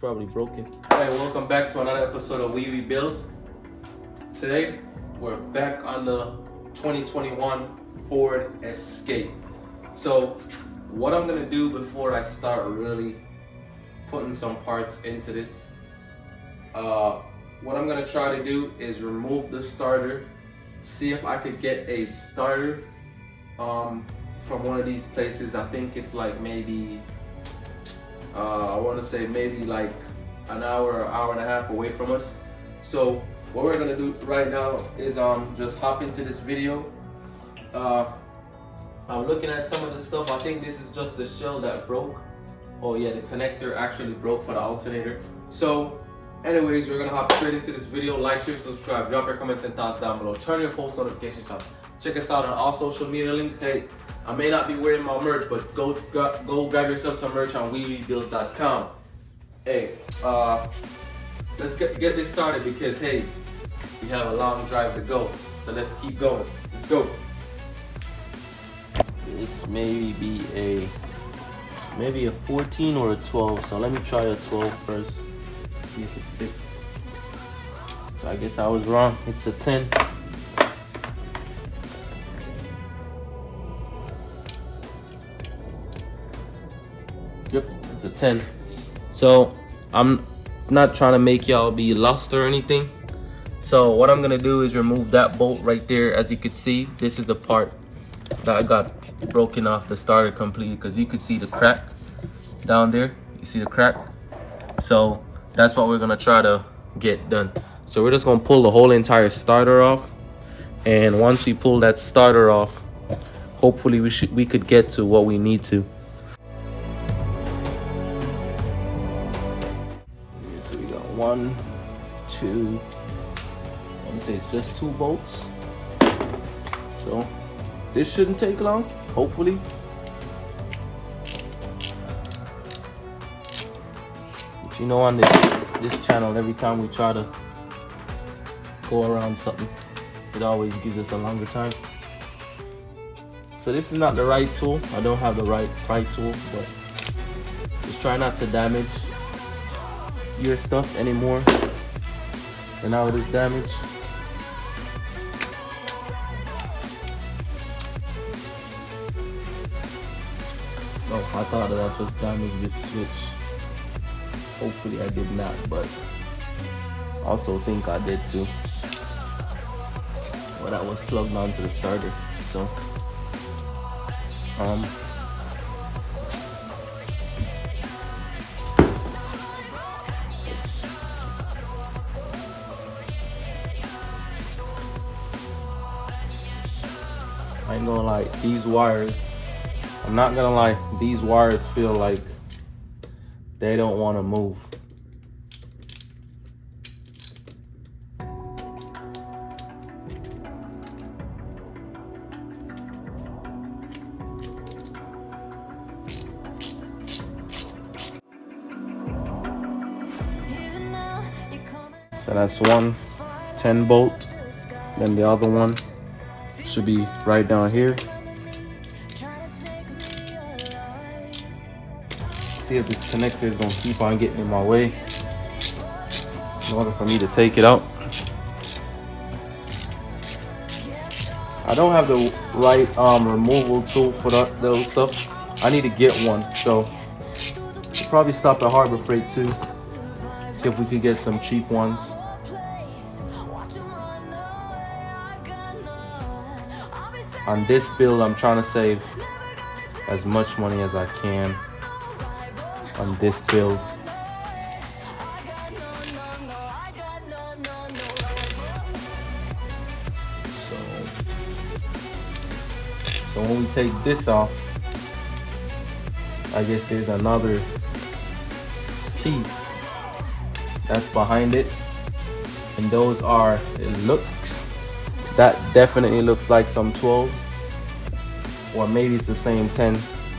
Probably broken. Hey, welcome back to another episode of Rebuildz. Today, we're back on the 2021 Ford Escape. So, what I'm gonna do before I start really putting some parts into this, what I'm gonna try to do is remove the starter, see if I could get a starter from one of these places. I think it's like maybe I want to say maybe like an hour or hour and a half away from us. So what we're gonna do right now is just hop into this video. I'm looking at some of the stuff. I think this is just the shell that broke. Oh yeah, the connector actually broke for the alternator. So anyways, we're gonna hop straight into this video. Like, share, subscribe, drop your comments and thoughts down below, turn your post notifications on. Check us out on all social media links. Hey, I may not be wearing my merch, but go grab yourself some merch on Rebuildz.com. Hey, let's get this started because hey, we have a long drive to go. So let's keep going. Let's go. This may be maybe a 14 or a 12. So let me try a 12 first. See if it fits. So I guess I was wrong. It's a 10. Yep, it's a 10. So I'm not trying to make y'all be lost or anything. So what I'm gonna do is remove that bolt right there. As you can see, this is the part that I got broken off the starter completely, because you could see the crack down there. You see the crack? So that's what we're gonna try to get done. So we're just gonna pull the whole entire starter off, and once we pull that starter off, hopefully we could get to what we need to. So we got 1, 2, I would say it's just 2 bolts. So this shouldn't take long, hopefully. But you know, on this channel, every time we try to go around something, it always gives us a longer time. So this is not the right tool. I don't have the right tool, but just try not to damage your stuff anymore than how it is damaged. Oh, I thought that I just damaged this switch. Hopefully I did not, but I also think I did too. Well, that was plugged onto the starter. So I ain't gonna lie, these wires, I'm not gonna lie, these wires feel like they don't want to move. So that's one 10 bolt, then the other one should be right down here. See if this connector is gonna keep on getting in my way in order for me to take it out. I don't have the right removal tool for those stuff. I need to get one, so we'll probably stop at Harbor Freight too. See if we could get some cheap ones. On this build, I'm trying to save as much money as I can on this build. So when we take this off, I guess there's another piece that's behind it, and those are, that definitely looks like some 12s, or maybe it's the same 10,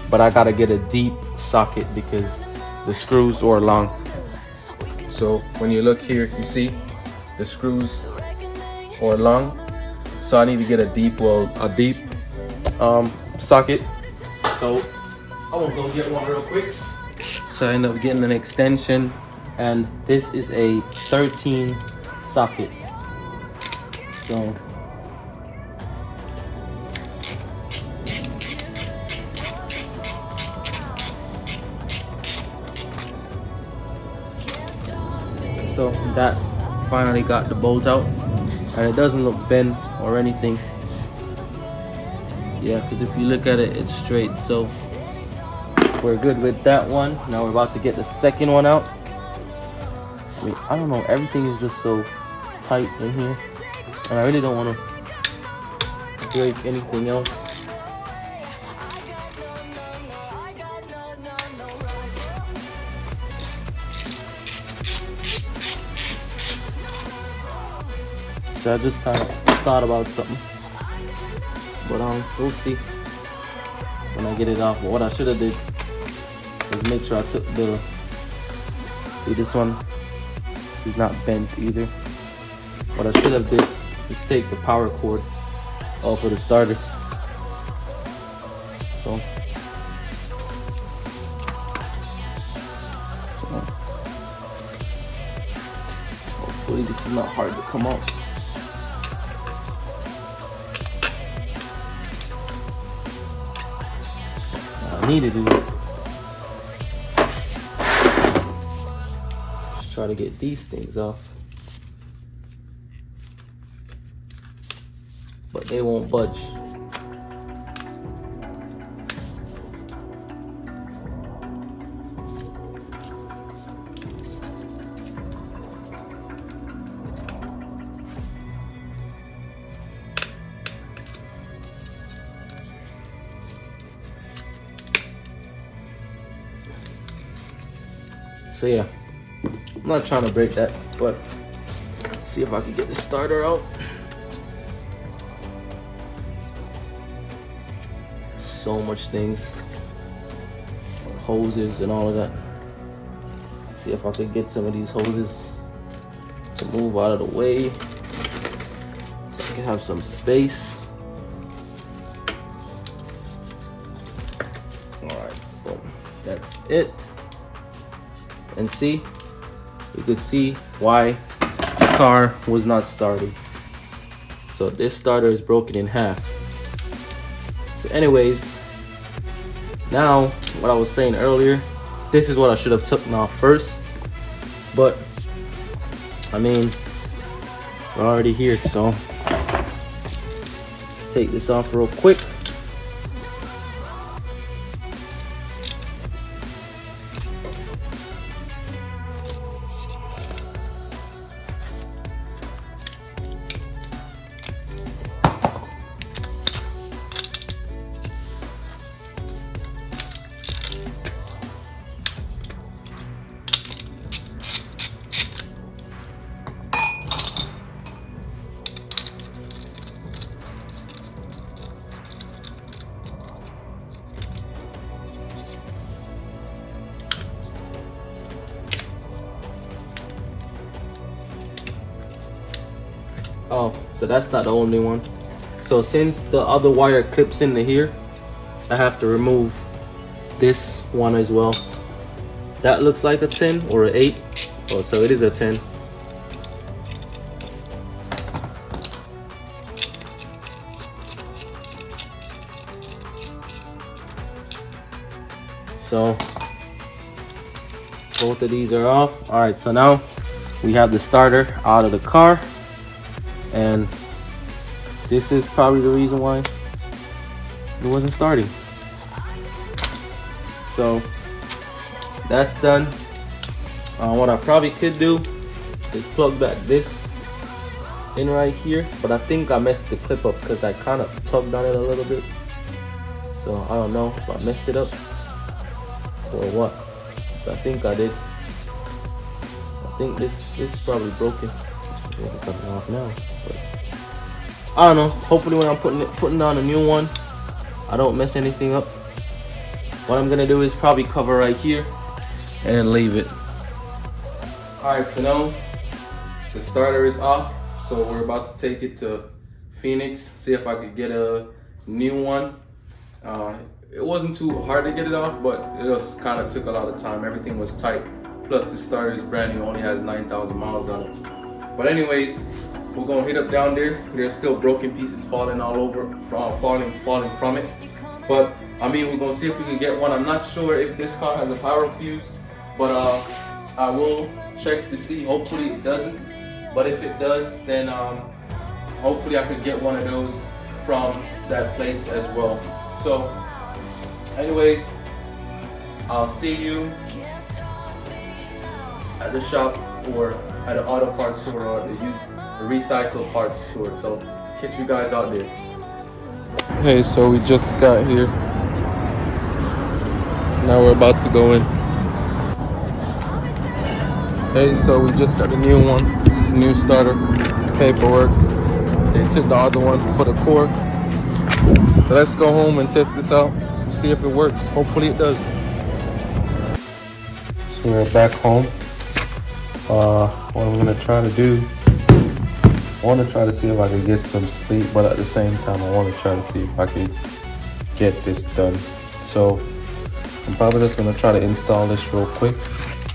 but I gotta get a deep socket because the screws are long. So when you look here, you see the screws are long, so I need to get a deep socket. So I'm gonna go get one real quick. So I end up getting an extension and this is a 13 socket. So that finally got the bolt out, and it doesn't look bent or anything. Yeah, because if you look at it, it's straight. So we're good with that one. Now we're about to get the second one out. I mean, I don't know, everything is just so tight in here, and I really don't want to break anything else. So I just kind of thought about something, but we'll see when I get it off. But what I should have did is make sure I took the, see, this one is not bent either. What I should have did is take the power cord off of the starter. So hopefully this is not hard to come out. I need to do it. Just try to get these things off, but they won't budge. So yeah, I'm not trying to break that, but see if I can get the starter out. So much things, hoses and all of that. See if I can get some of these hoses to move out of the way so I can have some space. All right, boom, that's it. And see, you can see why the car was not starting. So this starter is broken in half. So anyways, now what I was saying earlier, this is what I should have taken off first, but I mean, we're already here, so let's take this off real quick. Oh, so that's not the only one. So since the other wire clips into here, I have to remove this one as well. That looks like a 10 or an 8. Oh, so it is a 10. So both of these are off. All right, so now we have the starter out of the car, and this is probably the reason why it wasn't starting. So that's done. What I probably could do is plug back this in right here, but I think I messed the clip up because I kind of tugged on it a little bit. So I don't know if I messed it up or what. I think I did. I think this is probably broken. It's coming off now, but I don't know. Hopefully when I'm putting on a new one, I don't mess anything up. What I'm gonna do is probably cover right here and leave it. Alright, so now the starter is off, so we're about to take it to Phoenix, see if I could get a new one. It wasn't too hard to get it off, but it just kind of took a lot of time. Everything was tight. Plus, this starter is brand new, only has 9,000 miles on it. But anyways, we're gonna hit up down there. There's still broken pieces falling all over, falling from it. But I mean, we're gonna see if we can get one. I'm not sure if this car has a power fuse, but I will check to see. Hopefully it doesn't. But if it does, then hopefully I could get one of those from that place as well. So, anyways, I'll see you at the shop or at the auto parts store or the recycle parts store. So catch you guys out there. Hey, so we just got here. So now we're about to go in. Hey, so we just got a new one. It's a new starter. Paperwork. They took the other one for the core. So let's go home and test this out. See if it works. Hopefully it does. So we're back home. What I'm gonna try to do, I want to try to see if I can get some sleep, but at the same time I want to try to see if I can get this done. So I'm probably just gonna try to install this real quick,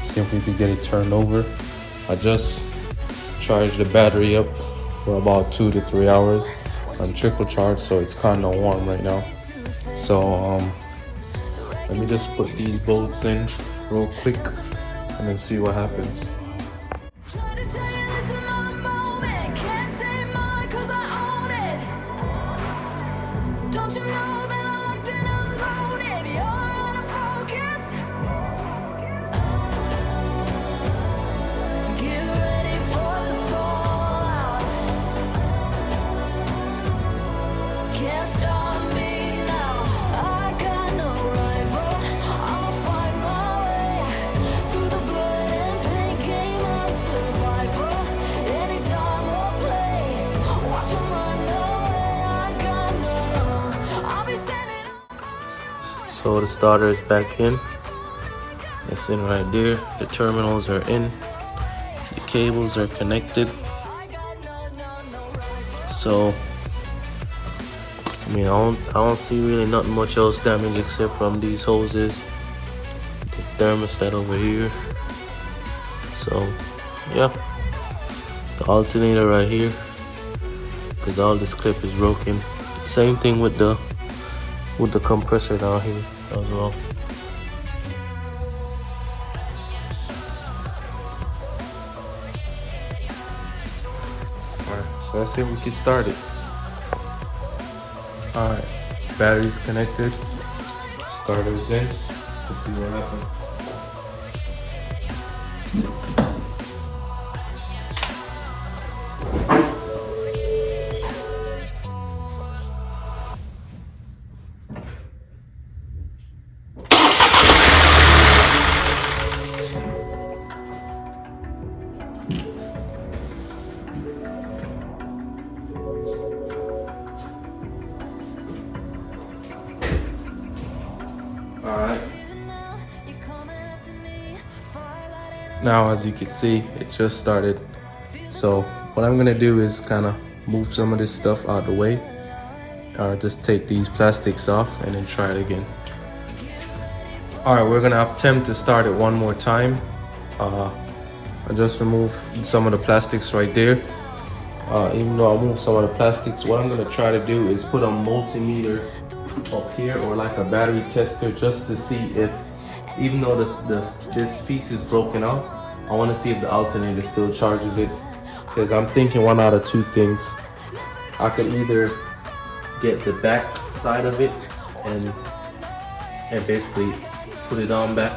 see if we can get it turned over. I just charged the battery up for about 2 to 3 hours on trickle charge, so it's kind of warm right now. So let me just put these bolts in real quick and then see what happens. So the starter is back in. It's in right there. The terminals are in. The cables are connected. So I mean, I don't see really nothing much else damage except from these hoses, the thermostat over here. So yeah, the alternator right here, because all this clip is broken. Same thing with the compressor down here as well. Alright, so let's see if we can start it. Alright, battery's connected, starter's in. Let's see what happens. Alright. Now as you can see, it just started. So what I'm gonna do is kind of move some of this stuff out of the way. Just take these plastics off and then try it again. Alright, we're gonna attempt to start it one more time. I just removed some of the plastics right there. Even though I moved some of the plastics, what I'm gonna try to do is put a multimeter up here or like a battery tester just to see if, even though this piece is broken out, I want to see if the alternator still charges it. Because I'm thinking one out of two things. I could either get the back side of it and basically put it on back,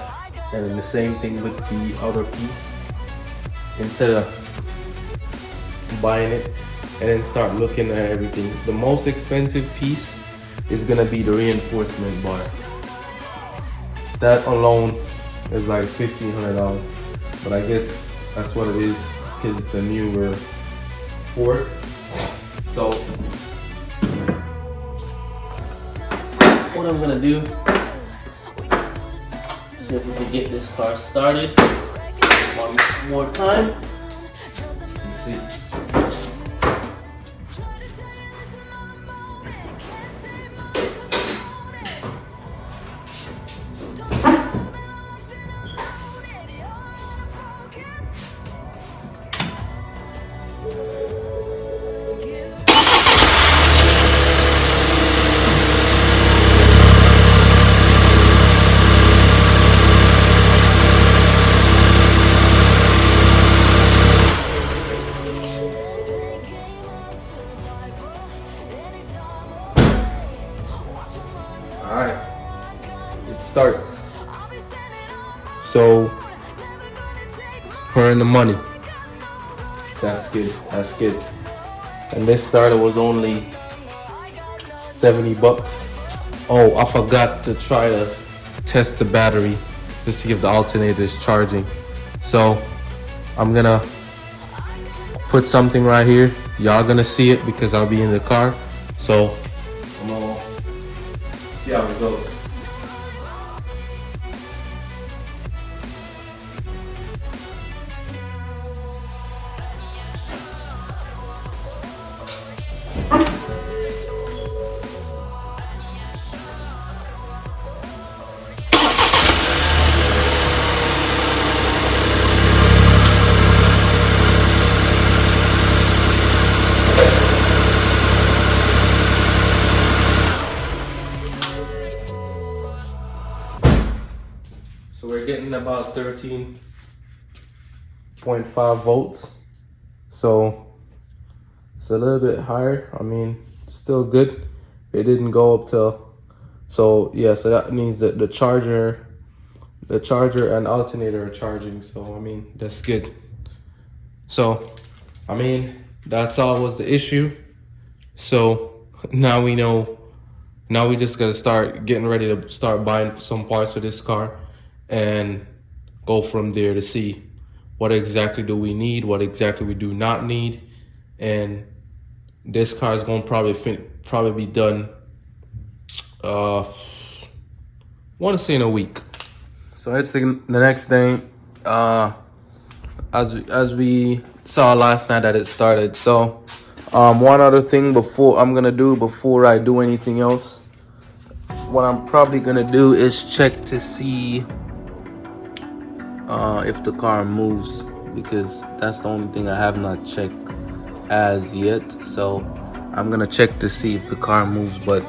and then the same thing with the other piece, instead of buying it and then start looking at everything. The most expensive piece is gonna be the reinforcement bar. That alone is like $1,500, but I guess that's what it is because it's a newer Ford. So what I'm gonna do, see if we can get this car started one more time. Let's see. earn the money. That's good. That's good. And this starter was only 70 bucks. Oh, I forgot to try to test the battery to see if the alternator is charging. So I'm gonna put something right here. Y'all gonna see it because I'll be in the car. So I'm gonna see how it goes. So we're getting about 13.5 volts. So it's a little bit higher. I mean, still good. It didn't go up to, so yeah, so that means that the charger and alternator are charging. So I mean, that's good. So I mean, that's all was the issue. So now we know, now we just gotta start getting ready to start buying some parts for this car and go from there to see what exactly do we need, what exactly we do not need. And this car is gonna probably be done, want to say in a week. So it's the next thing, as we saw last night that it started. So one other thing before I do anything else, what I'm probably gonna do is check to see if the car moves, because that's the only thing I have not checked as yet. So I'm gonna check to see if the car moves. But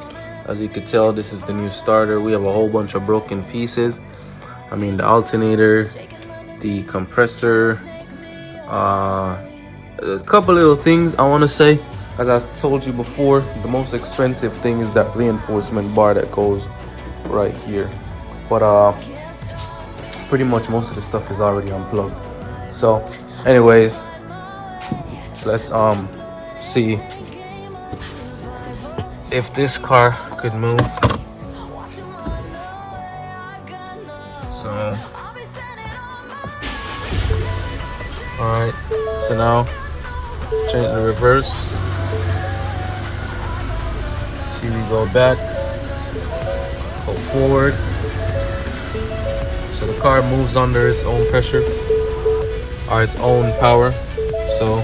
as you can tell, this is the new starter. We have a whole bunch of broken pieces. I mean, the alternator, the compressor, a couple little things I want to say. As I told you before, the most expensive thing is that reinforcement bar that goes right here. But pretty much most of the stuff is already unplugged. So anyways, let's see if this car could move. So alright, so now change the reverse. See, we go back, go forward. So the car moves under its own pressure or its own power. So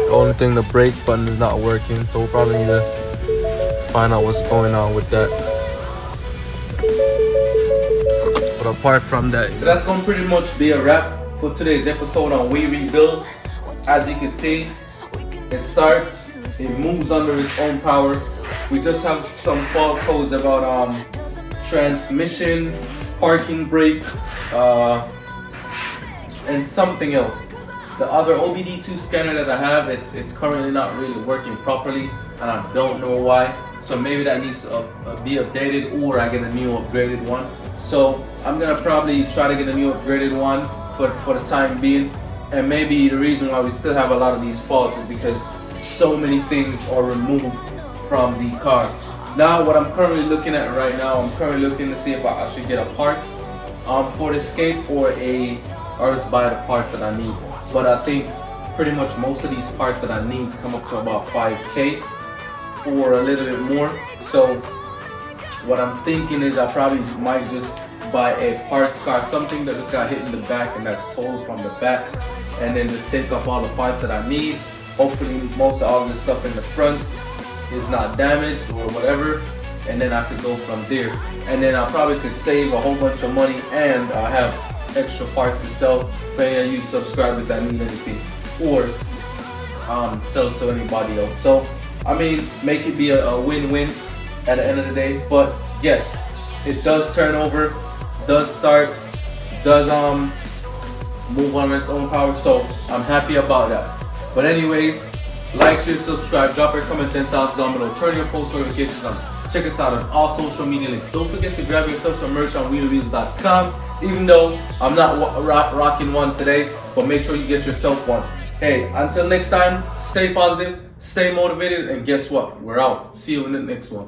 the only thing, the brake button is not working, so we'll probably need to find out what's going on with that. But apart from that, so that's gonna pretty much be a wrap for today's episode on Rebuildz. As you can see, it starts, it moves under its own power. We just have some fault codes about transmission, parking brake, and something else. The other OBD2 scanner that I have, it's currently not really working properly, and I don't know why. So maybe that needs to be updated, or I get a new upgraded one. So I'm gonna probably try to get a new upgraded one for the time being. And maybe the reason why we still have a lot of these faults is because so many things are removed from the car. Now what I'm currently looking at right now, I'm currently looking to see if I should get a parts for the Escape, or just buy the parts that I need. But I think pretty much most of these parts that I need come up to about 5K or a little bit more. So what I'm thinking is I probably might just buy a parts car, something that just got hit in the back and that's totaled from the back, and then just take off all the parts that I need. Hopefully most of all this stuff in the front is not damaged or whatever, and then I could go from there. And then I probably could save a whole bunch of money and have extra parts to sell for any of you subscribers that need anything, or sell to anybody else. So I mean, make it be a win-win at the end of the day. But yes, it does turn over, does start, does move on its own power, so I'm happy about that. But anyways, like, share, subscribe, drop your comments and thoughts down below, turn your post notifications on, check us out on all social media links. Don't forget to grab yourself some merch on Rebuildz.com. even though I'm not rocking one today, but make sure you get yourself one. Hey, until next time, stay positive, stay motivated, and guess what? We're out. See you in the next one.